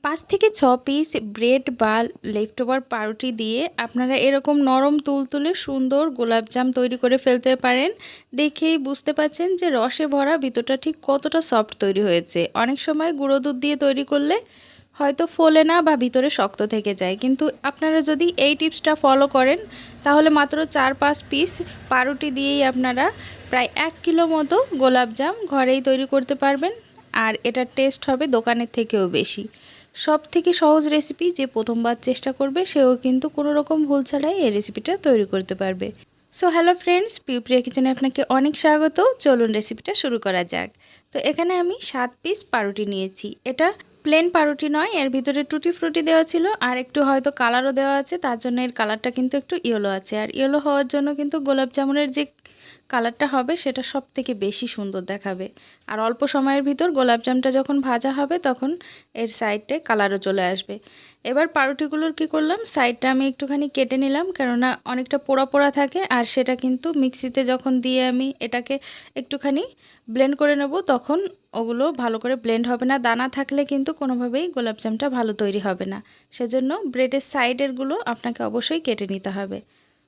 5 থেকে 6 piece bread বা লেফটওভার পাউরুটি দিয়ে আপনারা এরকম নরম তুলতুলে সুন্দর গোলাপজাম তৈরি করে ফেলতে পারেন। দেখেই বুঝতে পাচ্ছেন যে রসে ভরা ভিতরটা ঠিক কতটা সফট তৈরি হয়েছে। অনেক সময় গুঁড়ো দুধ দিয়ে তৈরি করলে হয়তো ফোলে না বা ভিতরে শক্ত থেকে যায়, কিন্তু আপনারা যদি এই টিপসটা ফলো করেন তাহলে মাত্র 4-5 পিস পাউরুটি দিয়েই আপনারা প্রায় 1 কিলো মতো গোলাপজাম ঘরেই তৈরি করতে পারবেন। আর এটার টেস্ট হবে দোকানের থেকেও বেশি। সবথেকে সহজ রেসিপি, যে প্রথমবার চেষ্টা করবে সেও কিন্তু কোনো রকম ভুল ছাড়াই এই রেসিপিটা তৈরি করতে পারবে। সো হ্যালো ফ্রেন্ডস, পিউপ্রিয়া কিচেনে আপনাকে অনেক স্বাগত। চলুন রেসিপিটা শুরু করা যাক। তো এখানে আমি 7 পিস পাউরুটি নিয়েছি। এটা প্লেন পাউরুটি নয়, এর ভিতরে টুটি ফ্রুটি দেওয়া ছিল আর একটু হয়তো কালারও দেওয়া আছে, তার জন্য এর কালারটা কিন্তু একটু ইয়েলো আছে। আর ইয়েলো হওয়ার জন্য কিন্তু গোলাপ জামুনের যে কালারটা হবে সেটা সব থেকে বেশি সুন্দর দেখাবে। আর অল্প সময়ের ভিতর গোলাপজামটা যখন ভাজা হবে তখন এর সাইডে কালারও চলে আসবে। এবার পাউরুটিগুলোর কি করলাম, সাইডটা আমি একটুখানি কেটে নিলাম, কেননা অনেকটা পোড়া পোড়া থাকে আর সেটা কিন্তু মিক্সিতে যখন দিয়ে আমি এটাকে একটুখানি ব্লেন্ড করে নেব তখন ওগুলো ভালো করে ব্লেন্ড হবে না। দানা থাকলে কিন্তু কোনোভাবেই গোলাপজামটা ভালো তৈরি হবে না। সেজন্য ব্রেডের সাইডেরগুলো আপনাকে অবশ্যই কেটে নিতে হবে।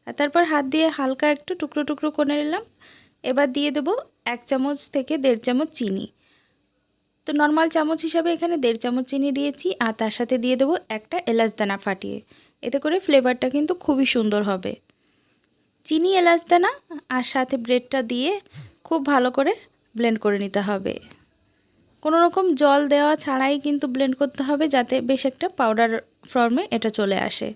আর তারপর হাত দিয়ে হালকা একটু টুকরো টুকরো করে নিলাম। এবার দিয়ে দেবো 1 চামচ থেকে 1.5 চামচ চিনি। তো নর্মাল চামচ হিসাবে এখানে 1.5 চামচ চিনি দিয়েছি, আর তার সাথে দিয়ে দেবো একটা এলাচ দানা ফাটিয়ে। এতে করে ফ্লেভারটা কিন্তু খুবই সুন্দর হবে। চিনি, এলাচ দানা আর সাথে ব্রেডটা দিয়ে খুব ভালো করে ব্লেন্ড করে নিতে হবে। কোনো রকম জল দেওয়া ছাড়াই কিন্তু ব্লেন্ড করতে হবে, যাতে বেশ একটা পাউডার ফর্মে এটা চলে আসে।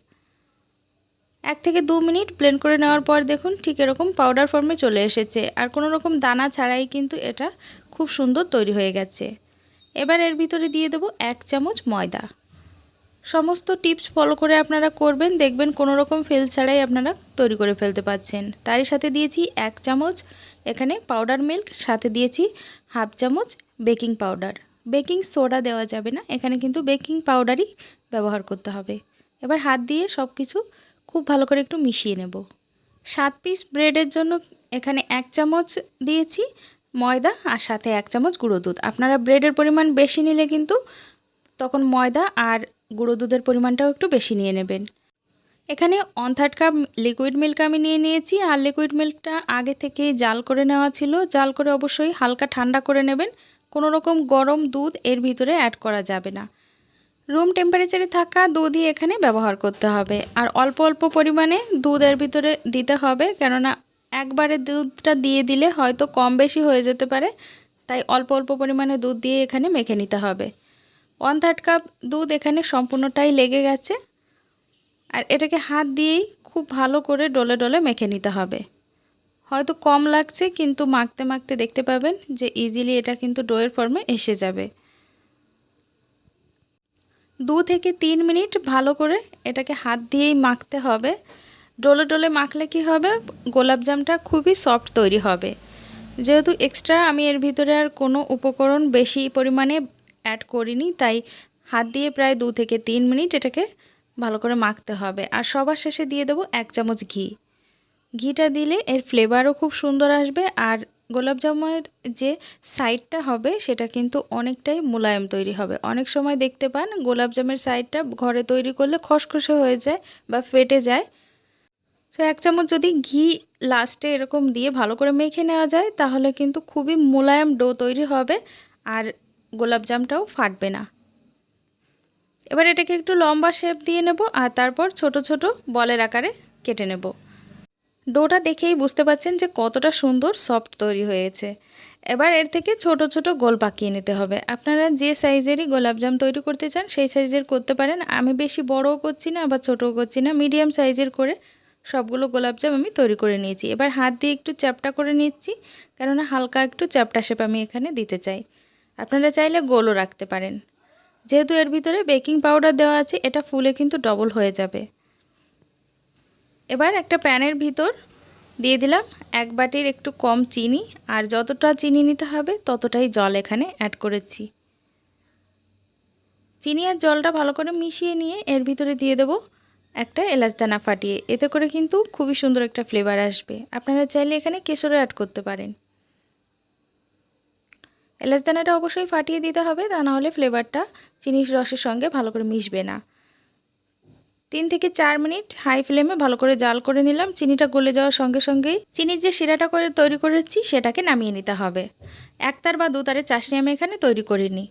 1 থেকে 2 মিনিট ব্লেন্ড করে নেওয়ার পর দেখুন ঠিক এরকম পাউডার ফর্মে চলে এসেছে, আর কোনো রকম দানা ছাড়াই কিন্তু এটা খুব সুন্দর তৈরি হয়ে গেছে। এবার এর ভিতরে দিয়ে দেবো 1 চামচ ময়দা। সমস্ত টিপস ফলো করে আপনারা করবেন, দেখবেন কোনো রকম ফেল ছাড়াই আপনারা তৈরি করে ফেলতে পারছেন। তারই সাথে দিয়েছি 1 চামচ এখানে পাউডার মিল্ক, সাথে দিয়েছি হাফ চামচ বেকিং পাউডার। বেকিং সোডা দেওয়া যাবে না, এখানে কিন্তু বেকিং পাউডারই ব্যবহার করতে হবে। এবার হাত দিয়ে সব কিছু খুব ভালো করে একটু মিশিয়ে নেব। 7 পিস ব্রেডের জন্য এখানে 1 চামচ দিয়েছি ময়দা আর সাথে 1 চামচ গুঁড়ো দুধ। আপনারা ব্রেডের পরিমাণ বেশি নিলে কিন্তু তখন ময়দা আর গুঁড়ো দুধের পরিমাণটাও একটু বেশি নিয়ে নেবেন। এখানে 1/3 কাপ লিকুইড মিল্ক আমি নিয়ে নিয়েছি, আর লিকুইড মিল্কটা আগে থেকেই জাল করে নেওয়া ছিল। জাল করে অবশ্যই হালকা ঠান্ডা করে নেবেন। কোনো রকম গরম দুধ এর ভিতরে অ্যাড করা যাবে না। রুম টেম্পারেচারে থাকা দুধই এখানে ব্যবহার করতে হবে। আর অল্প অল্প পরিমাণে দুধ এর ভিতরে দিতে হবে, কেননা একবারে দুধটা দিয়ে দিলে হয়তো কম বেশি হয়ে যেতে পারে। তাই অল্প অল্প পরিমাণে দুধ দিয়ে এখানে মেখে নিতে হবে। 1/3 কাপ দুধ এখানে সম্পূর্ণটাই লেগে গেছে। আর এটাকে হাত দিয়েই খুব ভালো করে ডলে ডলে মেখে নিতে হবে। হয়তো কম লাগছে, কিন্তু মাখতে মাখতে দেখতে পাবেন যে ইজিলি এটা কিন্তু ডোয়ের ফর্মে এসে যাবে। 2 থেকে 3 মিনিট ভালো করে এটাকে হাত দিয়েই মাখতে হবে। ডলে ডলে মাখলে কি হবে, গোলাপজামটা খুবই সফট তৈরি হবে। যেহেতু এক্সট্রা আমি এর ভিতরে আর কোনো উপকরণ বেশি পরিমাণে অ্যাড করিনি, তাই হাত দিয়ে প্রায় 2 থেকে 3 মিনিট এটাকে ভালো করে মাখতে হবে। আর সবার শেষে দিয়ে দেবো 1 চামচ ঘি। ঘিটা দিলে এর ফ্লেভারও খুব সুন্দর আসবে, আর গোলাপজামের যে সাইডটা হবে সেটা কিন্তু অনেকটাই মোলায়েম তৈরি হবে। অনেক সময় দেখতে পান গোলাপজামের সাইডটা ঘরে তৈরি করলে খসখসে হয়ে যায় বা ফেটে যায়। তো 1 চামচ যদি ঘি লাস্টে এরকম দিয়ে ভালো করে মেখে নেওয়া যায় তাহলে কিন্তু খুবই মোলায়েম ডো তৈরি হবে, আর গোলাপজামটাও ফাটবে না। এবার এটাকে একটু লম্বা শেপ দিয়ে নেব, আর তারপর ছোট ছোট বলের আকারে কেটে নেব। ডোটা দেখেই বুঝতে পারছেন যে কতটা সুন্দর সফট তৈরি হয়েছে। এবার এর থেকে ছোট ছোট গোল পাকিয়ে নিতে হবে। আপনারা যে সাইজেরই গোলাপজাম তৈরি করতে চান সেই সাইজের করতে পারেন। আমি বেশি বড়ও করছি না আবার ছোটও করছি না, মিডিয়াম সাইজের করে সবগুলো গোলাপজাম আমি তৈরি করে নিয়েছি। এবার হাত দিয়ে একটু চ্যাপটা করে নিচ্ছি, কেননা হালকা একটু চ্যাপটা শেপ আমি এখানে দিতে চাই। আপনারা চাইলে গোলও রাখতে পারেন। যেহেতু এর ভিতরে বেকিং পাউডার দেওয়া আছে, এটা ফুলে কিন্তু ডবল হয়ে যাবে। এবার একটা প্যানের ভিতর দিয়ে দিলাম 1 বাটির একটু কম চিনি, আর যতটা চিনি নিতে হবে ততটাই জল এখানে অ্যাড করেছি। চিনি আর জলটা ভালো করে মিশিয়ে নিয়ে এর ভিতরে দিয়ে দেব একটা এলাচ দানা ফাটিয়ে। এতে করে কিন্তু খুবই সুন্দর একটা ফ্লেভার আসবে। আপনারা চাইলে এখানে কেশরও অ্যাড করতে পারেন। এলাচ দানাটা অবশ্যই ফাটিয়ে দিতে হবে, তা না হলে ফ্লেভারটা চিনির রসের সঙ্গে ভালো করে মিশবে না। 3 থেকে 4 মিনিট হাই ফ্লেমে ভালো করে জাল করে নিলাম। চিনিটা গলে যাওয়ার সঙ্গে সঙ্গেই চিনির যে শিরাটা করে তৈরি করেছি সেটাকে নামিয়ে নিতে হবে। একতার বা দুতারের চাশনি আমি এখানে তৈরি করিনি।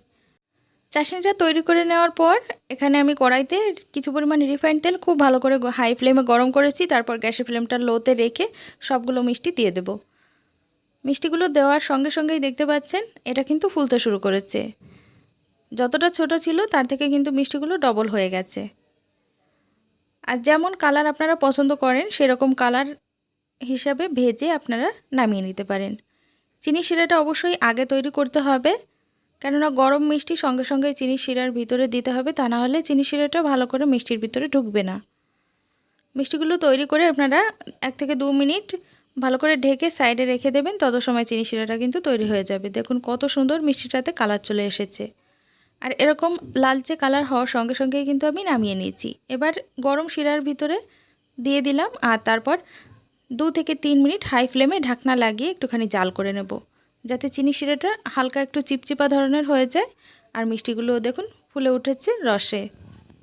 চাশনিটা তৈরি করে নেওয়ার পর এখানে আমি কড়াইতে কিছু পরিমাণ রিফাইন্ড তেল খুব ভালো করে হাই ফ্লেমে গরম করেছি। তারপর গ্যাসের ফ্লেমটা লোতে রেখে সবগুলো মিষ্টি দিয়ে দেব। মিষ্টিগুলো দেওয়ার সঙ্গে সঙ্গেই দেখতে পাচ্ছেন এটা কিন্তু ফুলতে শুরু করেছে। যতটা ছোট ছিল তার থেকে কিন্তু মিষ্টিগুলো ডবল হয়ে গেছে। আর যেমন কালার আপনারা পছন্দ করেন সেরকম কালার হিসাবে ভেজে আপনারা নামিয়ে নিতে পারেন। চিনি শিরাটা অবশ্যই আগে তৈরি করতে হবে, কেননা গরম মিষ্টি সঙ্গে সঙ্গে চিনি শিরার ভিতরে দিতে হবে, তা না হলে চিনি শিরাটা ভালো করে মিষ্টির ভিতরে ঢুকবে না। মিষ্টিগুলো তৈরি করে আপনারা 1 থেকে 2 মিনিট ভালো করে ঢেকে সাইডে রেখে দেবেন। তত সময় চিনি শিরাটা কিন্তু তৈরি হয়ে যাবে। দেখুন কত সুন্দর মিষ্টিটাতে কালার চলে এসেছে। আর এরকম লালচে কালার হওয়ার সঙ্গে সঙ্গেই কিন্তু আমি নামিয়ে নিয়েছি। এবার গরম শিরার ভিতরে দিয়ে দিলাম আর তারপর 2 থেকে 3 মিনিট হাই ফ্লেমে ঢাকনা লাগিয়ে একটুখানি জাল করে নেব, যাতে চিনি শিরাটা হালকা একটু চিপচিপা ধরনের হয়ে যায়। আর মিষ্টিগুলো দেখুন ফুলে উঠেছে রসে।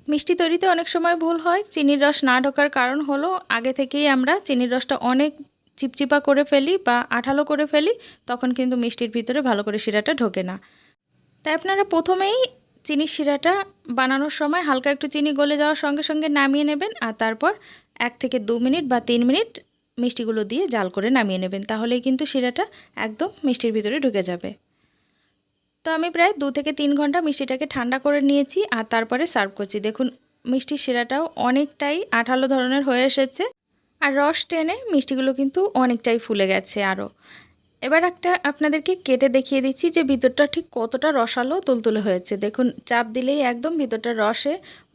মিষ্টি তৈরিতে অনেক সময় ভুল হয়। চিনির রস না ঢোকার কারণ হলো আগে থেকেই আমরা চিনির রসটা অনেক চিপচিপা করে ফেলি বা আঠালো করে ফেলি, তখন কিন্তু মিষ্টির ভিতরে ভালো করে শিরাটা ঢোকে না। তাই আপনারা প্রথমেই চিনির শিরাটা বানানোর সময় হালকা একটু চিনি গলে যাওয়ার সঙ্গে সঙ্গে নামিয়ে নেবেন আর তারপর 1 থেকে 2 মিনিট বা 3 মিনিট মিষ্টিগুলো দিয়ে জাল করে নামিয়ে নেবেন। তাহলেই কিন্তু শিরাটা একদম মিষ্টির ভিতরে ঢুকে যাবে। তো আমি প্রায় 2 থেকে 3 ঘন্টা মিষ্টিটাকে ঠান্ডা করে নিয়েছি আর তারপরে সার্ভ করছি। দেখুন মিষ্টির শিরাটাও অনেকটাই আঠালো ধরনের হয়ে এসেছে আর রস টেনে মিষ্টিগুলো কিন্তু অনেকটাই ফুলে গেছে আরও। এবার একটা আপনাদেরকে কেটে দেখিয়ে দিচ্ছি যে ভিতরটা ঠিক কতটা রসালো তুলতুলে হয়েছে। দেখুন চাপ দিলেই একদম ভিতরটা রসে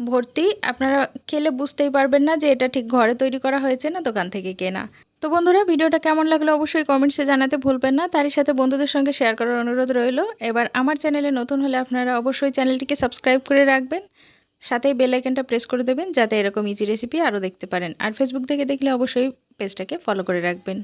ভর্তি। আপনারা খেলে বুঝতেই পারবেন না যে এটা ঠিক ঘরে তৈরি করা হয়েছে না দোকান থেকে কেনা। তো বন্ধুরা ভিডিওটা কেমন লাগলো অবশ্যই কমেন্টসে জানাতে ভুলবেন না। তারই সাথে বন্ধুদের সঙ্গে শেয়ার করার অনুরোধ রইল। এবার আমার চ্যানেলে নতুন হলে আপনারা অবশ্যই চ্যানেলটিকে সাবস্ক্রাইব করে রাখবেন, সাথেই বেল আইকনটা প্রেস করে দেবেন যাতে এরকম ইজি রেসিপি আরও দেখতে পারেন। আর ফেসবুক থেকে দেখলে অবশ্যই পেজটাকে ফলো করে রাখবেন।